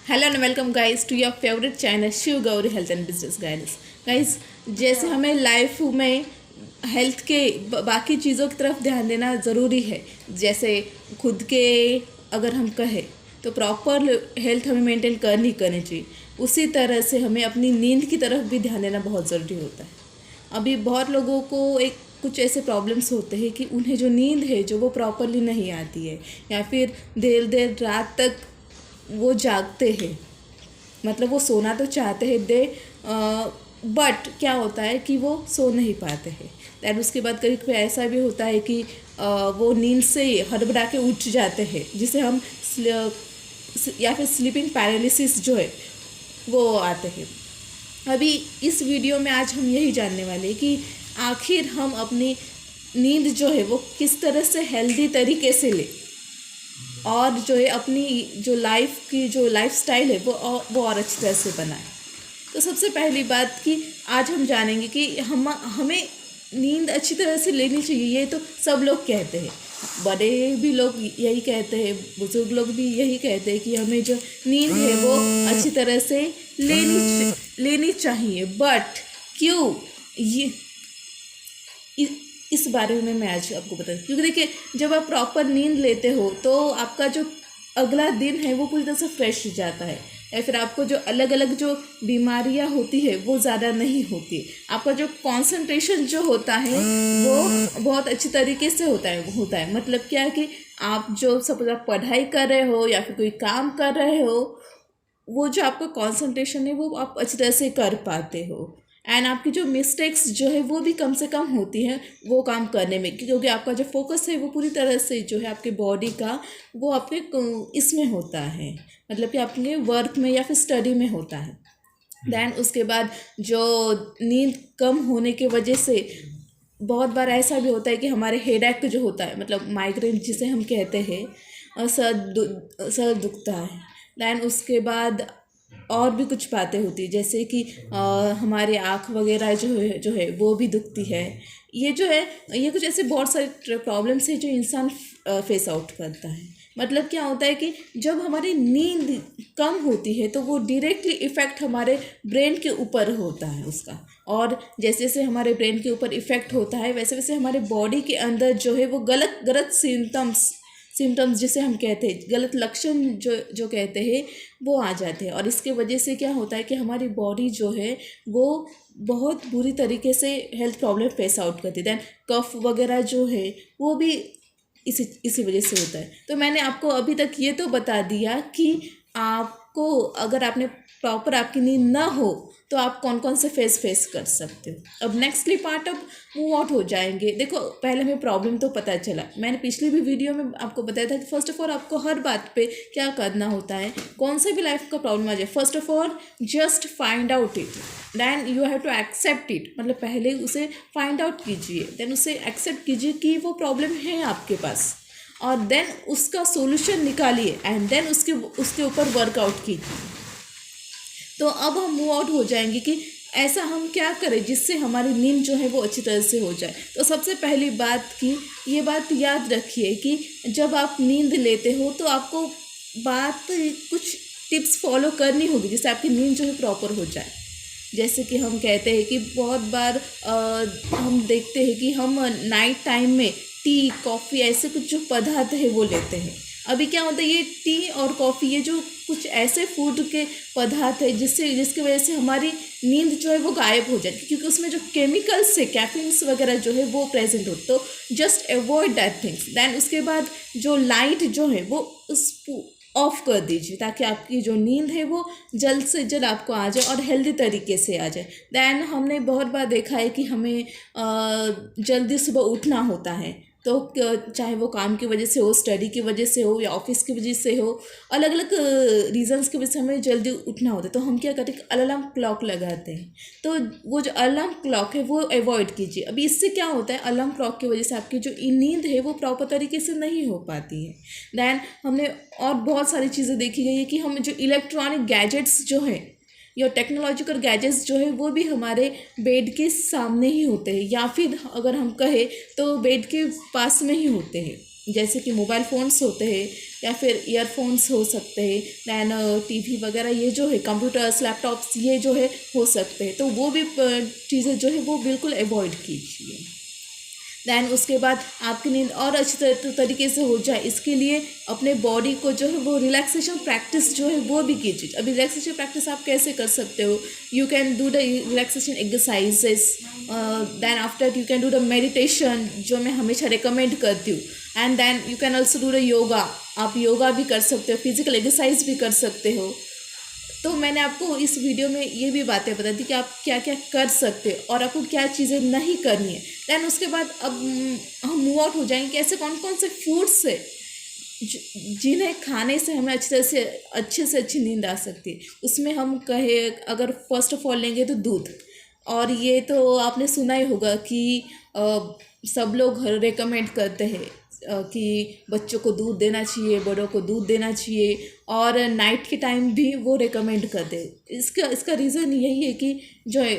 Hello and welcome guys to your favourite channel Shiv Gauri health and business guidance. Guys, जैसे हमें life में health के बाकी चीज़ों की तरफ ध्यान देना ज़रूरी है। जैसे खुद के अगर हम कहें तो प्रॉपर हेल्थ हमें मेंटेन करनी चाहिए। उसी तरह से हमें अपनी नींद की तरफ भी ध्यान देना बहुत ज़रूरी होता है। अभी बहुत लोगों को कुछ ऐसे प्रॉब्लम्स होते हैं कि उन्हें जो नींद है जो वो प्रॉपरली नहीं आती है, या फिर देर देर रात तक वो जागते हैं। मतलब वो सोना तो चाहते हैं बट क्या होता है कि वो सो नहीं पाते हैं। दैन उसके बाद कभी कभी ऐसा भी होता है कि वो नींद से हड़बड़ा के उठ जाते हैं, जिसे हम या फिर स्लीपिंग पैरालिसिस जो है वो आते हैं। अभी इस वीडियो में आज हम यही जानने वाले हैं कि आखिर हम अपनी नींद जो है वो किस तरह से हेल्दी तरीके से लें, और जो है अपनी जो लाइफ की जो लाइफ स्टाइल है वो और अच्छी तरह से बनाए। तो सबसे पहली बात कि आज हम जानेंगे कि हमें नींद अच्छी तरह से लेनी चाहिए। ये तो सब लोग कहते हैं, बड़े भी लोग यही कहते हैं, बुजुर्ग लोग भी यही कहते हैं कि हमें जो नींद है वो अच्छी तरह से लेनी चाहिए। बट क्यों ये इस बारे में मैं आज आपको बता दूँ। क्योंकि देखिए, जब आप प्रॉपर नींद लेते हो तो आपका जो अगला दिन है वो पूरी तरह से फ्रेश जाता है, या फिर आपको जो अलग अलग जो बीमारियां होती है वो ज़्यादा नहीं होती। आपका जो कंसंट्रेशन जो होता है वो बहुत अच्छी तरीके से होता है। मतलब क्या है कि आप जो सपोज आप पढ़ाई कर रहे हो या फिर कोई काम कर रहे हो, वो जो आपका कंसंट्रेशन है वो आप अच्छी तरह से कर पाते हो। एंड आपकी जो मिस्टेक्स जो है वो भी कम से कम होती हैं वो काम करने में, क्योंकि आपका जो फोकस है वो पूरी तरह से जो है आपके बॉडी का वो आपके इसमें होता है, मतलब कि आपके वर्क में या फिर स्टडी में होता है। दैन उसके बाद जो नींद कम होने की वजह से बहुत बार ऐसा भी होता है कि हमारे हेडेक जो होता है, मतलब माइग्रेन जिसे हम कहते हैं, सर दुखता है। दैन उसके बाद और भी कुछ बातें होती है, जैसे कि हमारी आँख वगैरह जो है वो भी दुखती है। ये जो है ये कुछ ऐसे बहुत सारे प्रॉब्लम्स हैं जो इंसान फेस आउट करता है। मतलब क्या होता है कि जब हमारी नींद कम होती है तो वो डायरेक्टली इफ़ेक्ट हमारे ब्रेन के ऊपर होता है उसका। और जैसे जैसे हमारे ब्रेन के ऊपर इफ़ेक्ट होता है वैसे वैसे हमारे बॉडी के अंदर जो है वो गलत गलत सिम्टम्स जिसे हम कहते हैं, गलत लक्षण जो कहते हैं वो आ जाते हैं। और इसके वजह से क्या होता है कि हमारी बॉडी जो है वो बहुत बुरी तरीके से हेल्थ प्रॉब्लम फेस आउट करती है। दैन कफ वगैरह जो है वो भी इसी वजह से होता है। तो मैंने आपको अभी तक ये तो बता दिया कि आपको अगर आपने प्रॉपर आपकी नींद ना हो तो आप कौन कौन से फेस कर सकते हो। अब नेक्स्टली पार्ट अब मूव आउट हो जाएंगे। देखो, पहले हमें प्रॉब्लम तो पता चला, मैंने पिछली भी वीडियो में आपको बताया था कि फर्स्ट ऑफ ऑल आपको हर बात पे क्या करना होता है। कौन से भी लाइफ का प्रॉब्लम आ जाए, first of all just find out it, then you have to accept it. मतलब पहले उसे फाइंड आउट कीजिए, देन उसे एक्सेप्ट कीजिए कि वो प्रॉब्लम है आपके पास, और देन उसका सोल्यूशन निकालिए, एंड देन उसके ऊपर वर्कआउट कीजिए। तो अब हम मूव आउट हो जाएंगे कि ऐसा हम क्या करें जिससे हमारी नींद जो है वो अच्छी तरह से हो जाए। तो सबसे पहली बात कि ये बात याद रखिए कि जब आप नींद लेते हो तो आपको कुछ टिप्स फॉलो करनी होगी जिससे आपकी नींद जो है प्रॉपर हो जाए। जैसे कि हम कहते हैं कि बहुत बार हम देखते हैं कि हम नाइट टाइम में टी कॉफ़ी ऐसे कुछ जो पदार्थ है वो लेते हैं। अभी क्या होता है, ये टी और कॉफ़ी ये जो कुछ ऐसे फूड के पदार्थ है जिसकी वजह से हमारी नींद जो है वो गायब हो जाती है, क्योंकि उसमें जो केमिकल्स है, कैफीन्स वगैरह जो है वो प्रेजेंट हो। तो just avoid that things. Then उसके बाद जो लाइट जो है वो ऑफ कर दीजिए ताकि आपकी जो नींद है वो जल्द से जल्द आपको आ जाए और हेल्दी तरीके से आ जाए। दैन हमने बहुत बार देखा है कि हमें जल्दी सुबह उठना होता है, तो चाहे वो काम की वजह से हो, स्टडी की वजह से हो, या ऑफिस की वजह से हो, अलग अलग रीजंस की वजह से हमें जल्दी उठना होता है। तो हम क्या करते हैं, अलार्म क्लॉक लगाते हैं। तो वो जो अलार्म क्लॉक है वो अवॉइड कीजिए। अभी इससे क्या होता है, अलार्म क्लॉक की वजह से आपकी जो नींद है वो प्रॉपर तरीके से नहीं हो पाती है। दैन हमने और बहुत सारी चीज़ें देखी गई है कि हम जो इलेक्ट्रॉनिक गैजेट्स जो हैं या टेक्नोलॉजिकल गैजेट्स जो है वो भी हमारे बेड के सामने ही होते हैं, या फिर अगर हम कहें तो बेड के पास में ही होते हैं। जैसे कि मोबाइल फ़ोन्स होते हैं या फिर ईयरफोन्स हो सकते हैं, दैन टीवी वगैरह, ये जो है कंप्यूटर्स, लैपटॉप्स, ये जो है हो सकते हैं, तो वो भी चीज़ें जो है वो बिल्कुल अवॉइड कीजिए। दैन उसके बाद आपकी नींद और अच्छी तरीके से हो जाए, इसके लिए अपने बॉडी को जो है वो रिलैक्सेशन प्रैक्टिस जो है वो भी कीजिए। अभी रिलैक्सेशन प्रैक्टिस आप कैसे कर सकते हो? You can do the relaxation exercises, then after you can do the meditation, जो मैं हमेशा रिकमेंड करती हूँ, and then you can also do the yoga. आप योगा भी कर सकते हो, फिजिकल एक्सरसाइज भी कर सकते हो। तो मैंने आपको इस वीडियो में ये भी बातें बता दी कि आप क्या क्या कर सकते हो और आपको क्या चीज़ें नहीं करनी है। दैन उसके बाद अब हम मूव आउट हो जाएंगे, ऐसे कौन कौन से फूड्स है जिन्हें खाने से हमें अच्छे से अच्छी नींद आ सकती है। उसमें हम कहे, अगर फर्स्ट ऑफ ऑल लेंगे तो दूध, और ये तो आपने सुना ही होगा कि सब लोग रेकमेंड करते हैं कि बच्चों को दूध देना चाहिए, बड़ों को दूध देना चाहिए, और नाइट के टाइम भी वो रेकमेंड करते हैं। इसका रीज़न यही है कि जो है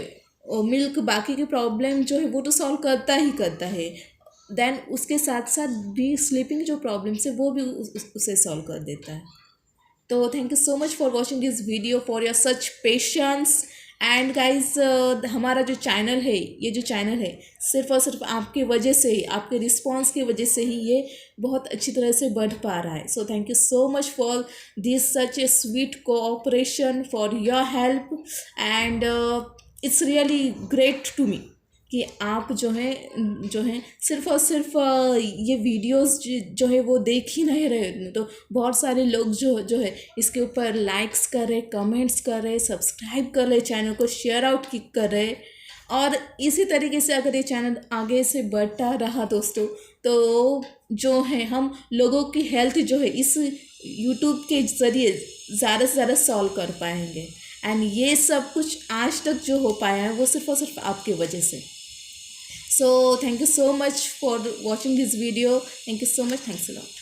मिल्क बाकी की प्रॉब्लम जो है वो तो सॉल्व करता ही करता है, देन उसके साथ साथ भी स्लीपिंग जो प्रॉब्लम्स है वो भी उसे सॉल्व कर देता है। तो thank you so much for watching this video, for your such patience and guys. हमारा जो चैनल है, ये जो चैनल है, सिर्फ और सिर्फ आपकी वजह से ही, आपके रिस्पॉन्स की वजह से ही ये बहुत अच्छी तरह से बढ़ पा रहा है। So thank you so much for this such a sweet cooperation, for your help, and it's really great to me कि आप जो है सिर्फ और सिर्फ ये वीडियोस जो है वो देख ही नहीं रहे, तो बहुत सारे लोग जो है इसके ऊपर लाइक्स कर रहे, कमेंट्स कर रहे, सब्सक्राइब कर रहे, चैनल को शेयर आउट कर रहे। और इसी तरीके से अगर ये चैनल आगे से बढ़ता रहा दोस्तों, तो जो है हम लोगों की हेल्थ जो है इस यूट्यूब के ज़रिए ज़्यादा से ज़्यादा सॉल्व कर पाएंगे। एंड ये सब कुछ आज तक जो हो पाया है वो सिर्फ और सिर्फ आपकी वजह से। So thank you so much for watching this video. Thank you so much. Thanks a lot.